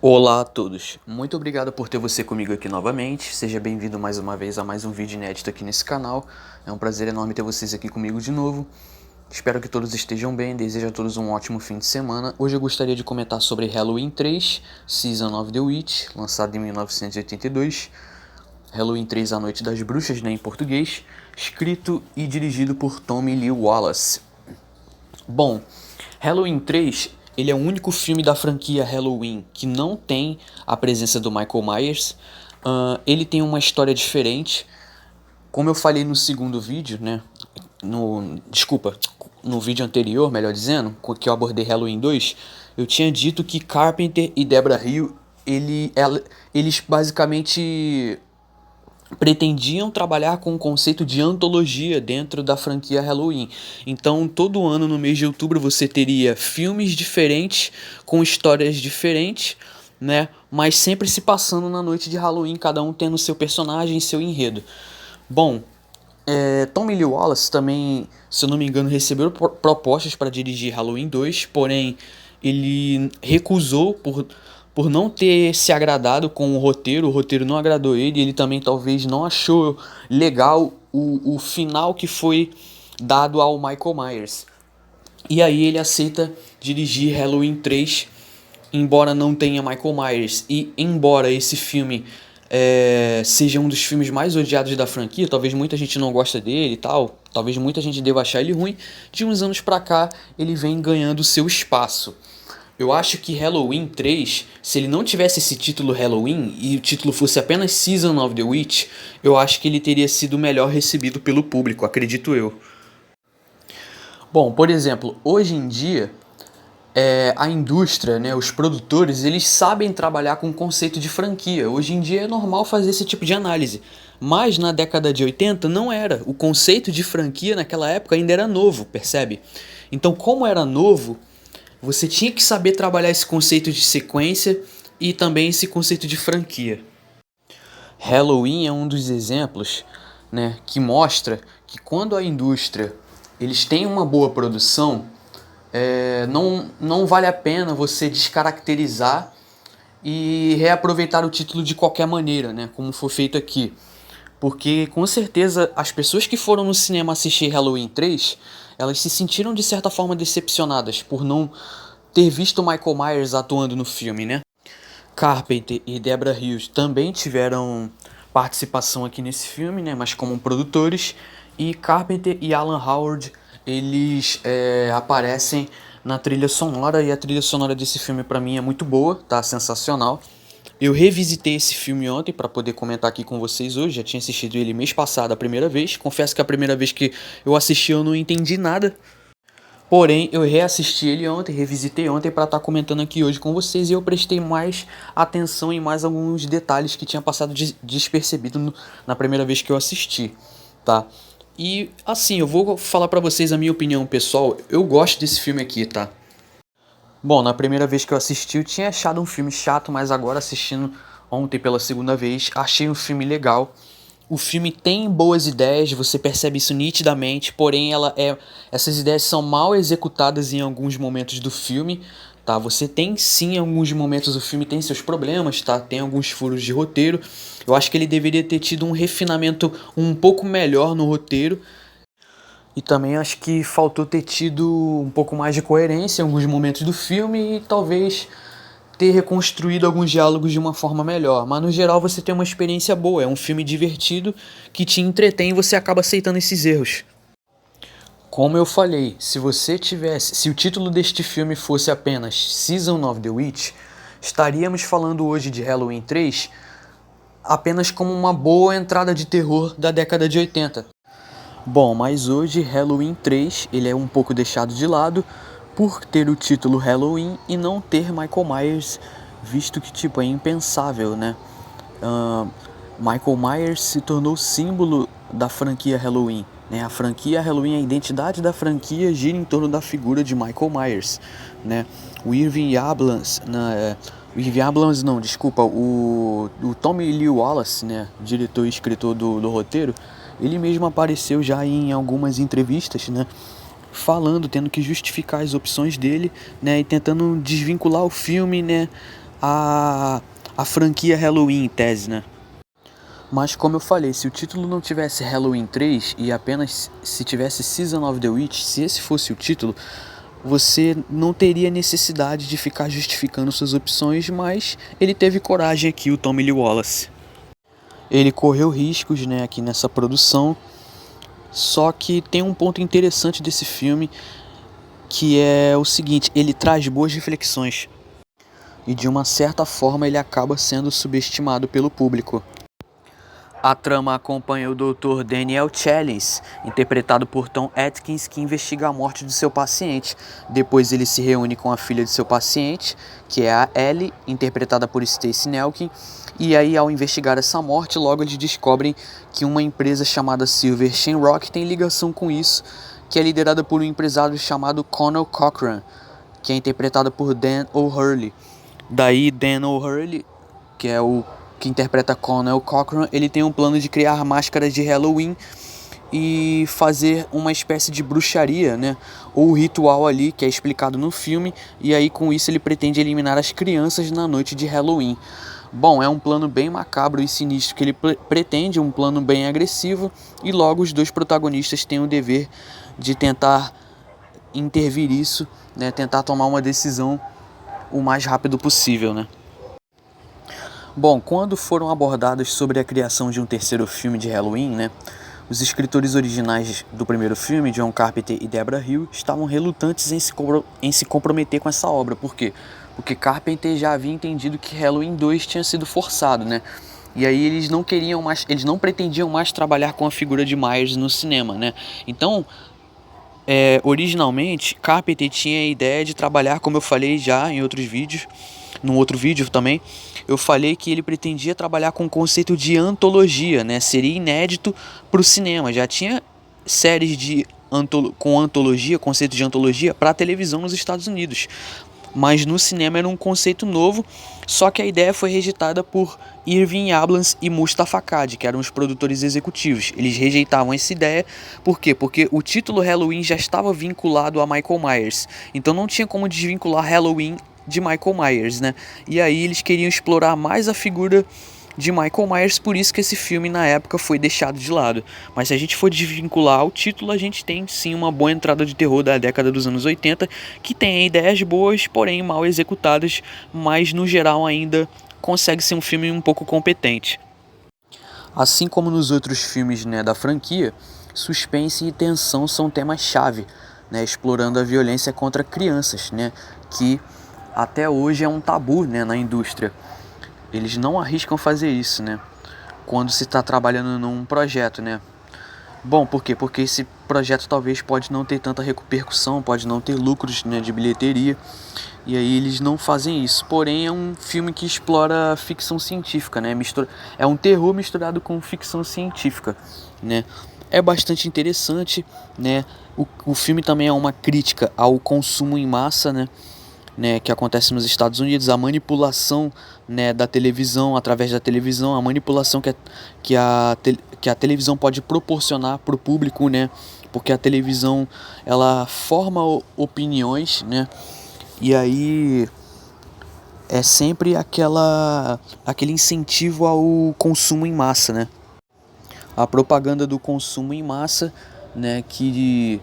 Olá a todos, muito obrigado por ter você comigo aqui novamente, seja bem-vindo mais uma vez a mais um vídeo inédito aqui nesse canal, é um prazer enorme ter vocês aqui comigo de novo, espero que todos estejam bem, desejo a todos um ótimo fim de semana. Hoje eu gostaria de comentar sobre Halloween 3, Season of the Witch, lançado em 1982, Halloween 3 A Noite das Bruxas, né, em português, escrito e dirigido por Tommy Lee Wallace. Bom, Halloween 3, ele é o único filme da franquia Halloween que não tem a presença do Michael Myers. Ele tem uma história diferente. Como eu falei no segundo vídeo, né? No vídeo anterior, melhor dizendo, que eu abordei Halloween 2, eu tinha dito que Carpenter e Debra Hill, eles basicamente pretendiam trabalhar com o conceito de antologia dentro da franquia Halloween. Então, todo ano no mês de outubro você teria filmes diferentes com histórias diferentes, né? Mas sempre se passando na noite de Halloween, cada um tendo seu personagem e seu enredo. Bom, Tommy Lee Wallace também, se eu não me engano, recebeu propostas para dirigir Halloween 2, porém ele recusou por não ter se agradado com o roteiro não agradou ele, ele também talvez não achou legal o final que foi dado ao Michael Myers. E aí ele aceita dirigir Halloween 3, embora não tenha Michael Myers. E embora esse filme seja um dos filmes mais odiados da franquia, talvez muita gente não gosta dele e tal, talvez muita gente deva achar ele ruim, de uns anos pra cá ele vem ganhando seu espaço. Eu acho que Halloween 3, se ele não tivesse esse título Halloween e o título fosse apenas Season of the Witch, eu acho que ele teria sido melhor recebido pelo público, acredito eu. Bom, por exemplo, hoje em dia, a indústria, né, os produtores, eles sabem trabalhar com o conceito de franquia. Hoje em dia é normal fazer esse tipo de análise. Mas na década de 80 não era. O conceito de franquia naquela época ainda era novo, percebe? Então, como era novo, você tinha que saber trabalhar esse conceito de sequência e também esse conceito de franquia. Halloween é um dos exemplos, né, que mostra que quando a indústria eles têm uma boa produção, não vale a pena você descaracterizar e reaproveitar o título de qualquer maneira, né, como foi feito aqui. Porque com certeza as pessoas que foram no cinema assistir Halloween 3, elas se sentiram de certa forma decepcionadas por não ter visto Michael Myers atuando no filme, né? Carpenter e Debra Hill também tiveram participação aqui nesse filme, né, mas como produtores. E Carpenter e Alan Howard, eles aparecem na trilha sonora, e a trilha sonora desse filme pra mim é muito boa, tá sensacional. Eu revisitei esse filme ontem para poder comentar aqui com vocês hoje. Já tinha assistido ele mês passado a primeira vez. Confesso que a primeira vez que eu assisti eu não entendi nada. Porém, eu reassisti ele ontem, revisitei ontem para estar comentando aqui hoje com vocês, e eu prestei mais atenção em mais alguns detalhes que tinha passado despercebido na primeira vez que eu assisti, tá? E assim, eu vou falar para vocês a minha opinião pessoal. Eu gosto desse filme aqui, tá? Bom, na primeira vez que eu assisti eu tinha achado um filme chato, mas agora assistindo ontem pela segunda vez, achei um filme legal. O filme tem boas ideias, você percebe isso nitidamente, porém essas ideias são mal executadas em alguns momentos do filme, tá? Você tem sim em alguns momentos o filme tem seus problemas, tá? Tem alguns furos de roteiro. Eu acho que ele deveria ter tido um refinamento um pouco melhor no roteiro. E também acho que faltou ter tido um pouco mais de coerência em alguns momentos do filme e talvez ter reconstruído alguns diálogos de uma forma melhor. Mas no geral você tem uma experiência boa, é um filme divertido que te entretém e você acaba aceitando esses erros. Como eu falei, se o título deste filme fosse apenas Season of the Witch, estaríamos falando hoje de Halloween 3 apenas como uma boa entrada de terror da década de 80. Bom, mas hoje Halloween 3 ele é um pouco deixado de lado por ter o título Halloween e não ter Michael Myers, visto que tipo é impensável, né? Uh, Michael Myers se tornou símbolo da franquia Halloween, né? A franquia Halloween, a identidade da franquia gira em torno da figura de Michael Myers, né? O Irving Abrams, não, desculpa, o Tommy Lee Wallace, né? Diretor e escritor do roteiro, ele mesmo apareceu já em algumas entrevistas, né? Falando, tendo que justificar as opções dele, né? E tentando desvincular o filme, né? a, a franquia Halloween em tese, né? Mas como eu falei, se o título não tivesse Halloween 3 e apenas se tivesse Season of the Witch, se esse fosse o título, você não teria necessidade de ficar justificando suas opções, mas ele teve coragem aqui, o Tommy Lee Wallace. Ele correu riscos, né, aqui nessa produção, só que tem um ponto interessante desse filme, que é o seguinte, ele traz boas reflexões e de uma certa forma ele acaba sendo subestimado pelo público. A trama acompanha o Dr. Daniel Chalice, interpretado por Tom Atkins, que investiga a morte de seu paciente. Depois ele se reúne com a filha de seu paciente, que é a Ellie, interpretada por Stacey Nelkin. E aí, ao investigar essa morte, logo eles descobrem que uma empresa chamada Silver Shamrock tem ligação com isso, que é liderada por um empresário chamado Conal Cochran, que é interpretado por Dan O'Hurley. Daí, Dan O'Hurley, que é o que interpreta Conal Cochran, ele tem um plano de criar máscaras de Halloween e fazer uma espécie de bruxaria, né? Ou ritual ali que é explicado no filme, e aí com isso ele pretende eliminar as crianças na noite de Halloween. Bom, é um plano bem macabro e sinistro que ele pretende, um plano bem agressivo, e logo os dois protagonistas têm o dever de tentar intervir isso, né? Tentar tomar uma decisão o mais rápido possível, né? Bom, quando foram abordados sobre a criação de um terceiro filme de Halloween, né, os escritores originais do primeiro filme, John Carpenter e Deborah Hill, estavam relutantes em se comprometer com essa obra. Por quê? Porque Carpenter já havia entendido que Halloween 2 tinha sido forçado, né? E aí eles não pretendiam mais trabalhar com a figura de Myers no cinema, né? Então, originalmente, Carpenter tinha a ideia de trabalhar, como eu falei já em outros vídeos, num outro vídeo também, eu falei que ele pretendia trabalhar com o conceito de antologia, né? Seria inédito para o cinema. Já tinha séries com antologia, conceito de antologia, para a televisão nos Estados Unidos. Mas no cinema era um conceito novo, só que a ideia foi rejeitada por Irving Yablans e Mustafa Akkad, que eram os produtores executivos. Eles rejeitavam essa ideia, por quê? Porque o título Halloween já estava vinculado a Michael Myers, então não tinha como desvincular Halloween de Michael Myers, né? E aí eles queriam explorar mais a figura de Michael Myers, por isso que esse filme na época foi deixado de lado. Mas se a gente for desvincular o título, a gente tem sim uma boa entrada de terror da década dos anos 80, que tem ideias boas, porém mal executadas, mas no geral ainda consegue ser um filme um pouco competente. Assim como nos outros filmes, né, da franquia, suspense e tensão são temas-chave, né, explorando a violência contra crianças, né, que até hoje é um tabu, né, na indústria. Eles não arriscam fazer isso, né, quando se está trabalhando num projeto, né. Bom, por quê? Porque esse projeto talvez pode não ter tanta repercussão, pode não ter lucros, né, de bilheteria, e aí eles não fazem isso. Porém, é um filme que explora ficção científica, né, é um terror misturado com ficção científica, né. É bastante interessante, né. O filme também é uma crítica ao consumo em massa, né, que acontece nos Estados Unidos, a manipulação, né, da televisão, através da televisão, a manipulação que a televisão pode proporcionar para o público, né, porque a televisão ela forma opiniões, né, e aí é sempre aquele incentivo ao consumo em massa, né, a propaganda do consumo em massa, né, que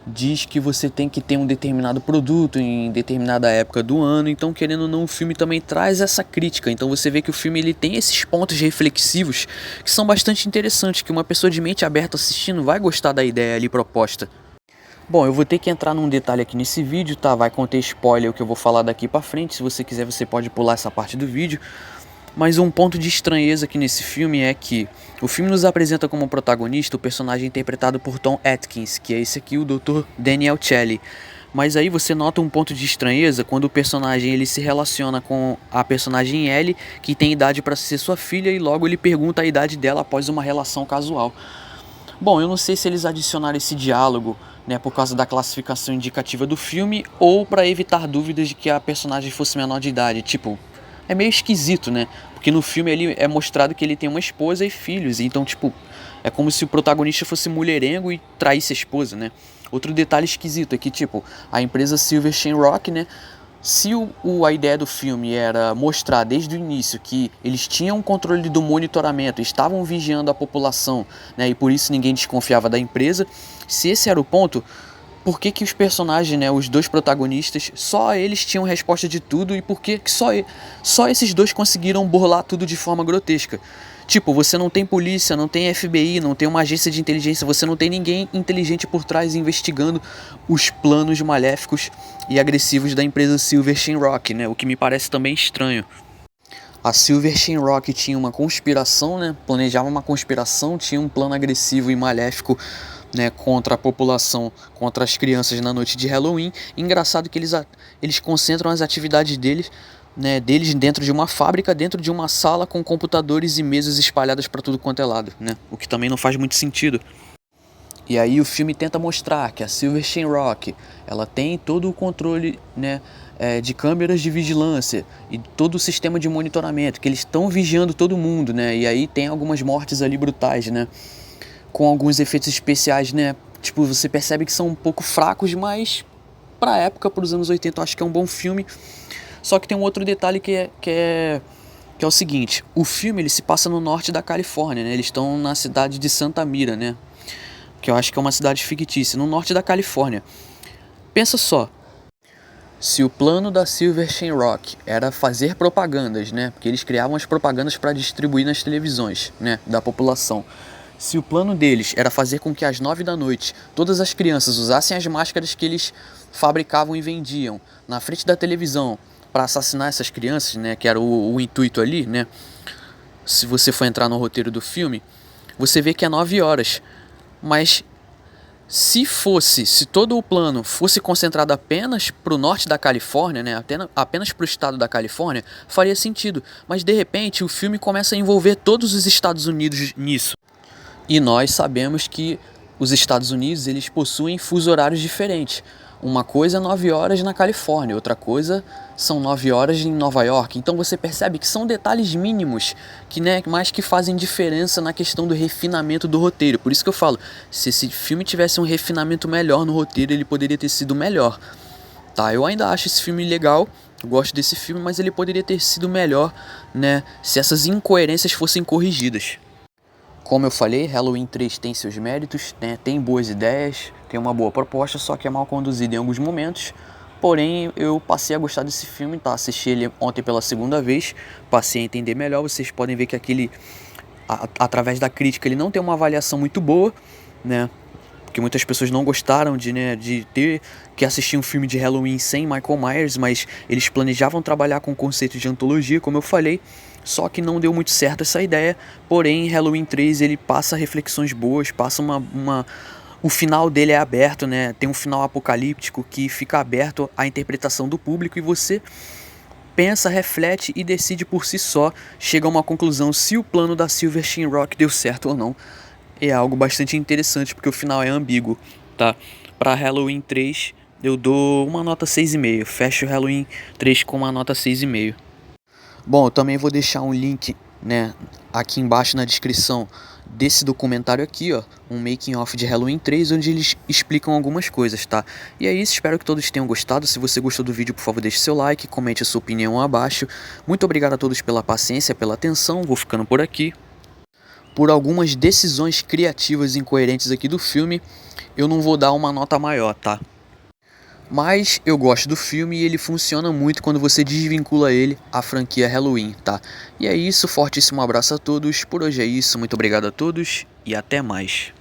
diz que você tem que ter um determinado produto em determinada época do ano, então querendo ou não o filme também traz essa crítica, então você vê que o filme ele tem esses pontos reflexivos que são bastante interessantes, que uma pessoa de mente aberta assistindo vai gostar da ideia ali proposta. Bom, eu vou ter que entrar num detalhe aqui nesse vídeo, tá? Vai conter spoiler o que eu vou falar daqui pra frente, se você quiser você pode pular essa parte do vídeo. Mas um ponto de estranheza aqui nesse filme é que o filme nos apresenta como protagonista o personagem interpretado por Tom Atkins, que é esse aqui, o Dr. Daniel Chalice. Mas aí você nota um ponto de estranheza quando o personagem ele se relaciona com a personagem Ellie, que tem idade para ser sua filha, e logo ele pergunta a idade dela após uma relação casual. Bom, eu não sei se eles adicionaram esse diálogo, né, por causa da classificação indicativa do filme ou para evitar dúvidas de que a personagem fosse menor de idade, tipo... É meio esquisito, né? Porque no filme ele é mostrado que ele tem uma esposa e filhos. Então, tipo, é como se o protagonista fosse mulherengo e traísse a esposa, né? Outro detalhe esquisito é que, tipo, a empresa Silver Shamrock, né? Se a ideia do filme era mostrar desde o início que eles tinham controle do monitoramento, estavam vigiando a população, né, e por isso ninguém desconfiava da empresa, se esse era o ponto, por que que os personagens, né, os dois protagonistas, só eles tinham resposta de tudo e por que que só esses dois conseguiram burlar tudo de forma grotesca? Tipo, você não tem polícia, não tem FBI, não tem uma agência de inteligência, você não tem ninguém inteligente por trás investigando os planos maléficos e agressivos da empresa Silver Shamrock, né? O que me parece também estranho. A Silver Shamrock tinha uma conspiração, né? Planejava uma conspiração, tinha um plano agressivo e maléfico, né, contra a população, contra as crianças na noite de Halloween. Engraçado que eles concentram as atividades deles, né, deles dentro de uma fábrica, dentro de uma sala com computadores e mesas espalhadas para tudo quanto é lado, né? O que também não faz muito sentido. E aí o filme tenta mostrar que a Silver Shamrock, ela tem todo o controle, né, de câmeras de vigilância e todo o sistema de monitoramento, que eles estão vigiando todo mundo, né? E aí tem algumas mortes ali brutais, né? Com alguns efeitos especiais, né? Tipo, você percebe que são um pouco fracos, mas pra época, pros anos 80, eu acho que é um bom filme. Só que tem um outro detalhe que é o seguinte, o filme ele se passa no norte da Califórnia, né? Eles estão na cidade de Santa Mira, né? Que eu acho que é uma cidade fictícia, no norte da Califórnia. Pensa só, se o plano da Silver Shamrock era fazer propagandas, né? Porque eles criavam as propagandas para distribuir nas televisões, né? Da população. Se o plano deles era fazer com que às 9 da noite todas as crianças usassem as máscaras que eles fabricavam e vendiam na frente da televisão para assassinar essas crianças, né? Que era o intuito ali, né? Se você for entrar no roteiro do filme, você vê que é 9 horas. Mas se todo o plano fosse concentrado apenas para o norte da Califórnia, né, apenas para o estado da Califórnia, faria sentido. Mas de repente o filme começa a envolver todos os Estados Unidos nisso. E nós sabemos que os Estados Unidos eles possuem fusos horários diferentes. Uma coisa é 9 horas na Califórnia, outra coisa são 9 horas em Nova York. Então você percebe que são detalhes mínimos que, né, mas que fazem diferença na questão do refinamento do roteiro. Por isso que eu falo, se esse filme tivesse um refinamento melhor no roteiro, ele poderia ter sido melhor. Tá, eu ainda acho esse filme legal, eu gosto desse filme, mas ele poderia ter sido melhor, né, se essas incoerências fossem corrigidas. Como eu falei, Halloween 3 tem seus méritos, né? Tem boas ideias, tem uma boa proposta, só que é mal conduzido em alguns momentos. Porém, eu passei a gostar desse filme, tá? Assisti ele ontem pela segunda vez, passei a entender melhor. Vocês podem ver que através da crítica, ele não tem uma avaliação muito boa, né? Porque muitas pessoas não gostaram de ter que assistir um filme de Halloween sem Michael Myers, mas eles planejavam trabalhar com o conceito de antologia, como eu falei, só que não deu muito certo essa ideia. Porém, Halloween 3 ele passa reflexões boas, passa o final dele é aberto, né? Tem um final apocalíptico que fica aberto à interpretação do público e você pensa, reflete e decide por si só, chega a uma conclusão se o plano da Silver Shamrock deu certo ou não. É algo bastante interessante porque o final é ambíguo, tá? Para Halloween 3 eu dou uma nota 6,5. Fecho Halloween 3 com uma nota 6,5. Bom, eu também vou deixar um link, né, aqui embaixo na descrição desse documentário aqui, ó, um making of de Halloween 3, onde eles explicam algumas coisas, tá? E é isso, espero que todos tenham gostado. Se você gostou do vídeo, por favor, deixe seu like, comente a sua opinião abaixo. Muito obrigado a todos pela paciência, pela atenção. Vou ficando por aqui. Por algumas decisões criativas incoerentes aqui do filme, eu não vou dar uma nota maior, tá? Mas eu gosto do filme e ele funciona muito quando você desvincula ele à franquia Halloween, tá? E é isso, fortíssimo abraço a todos, por hoje é isso, muito obrigado a todos e até mais.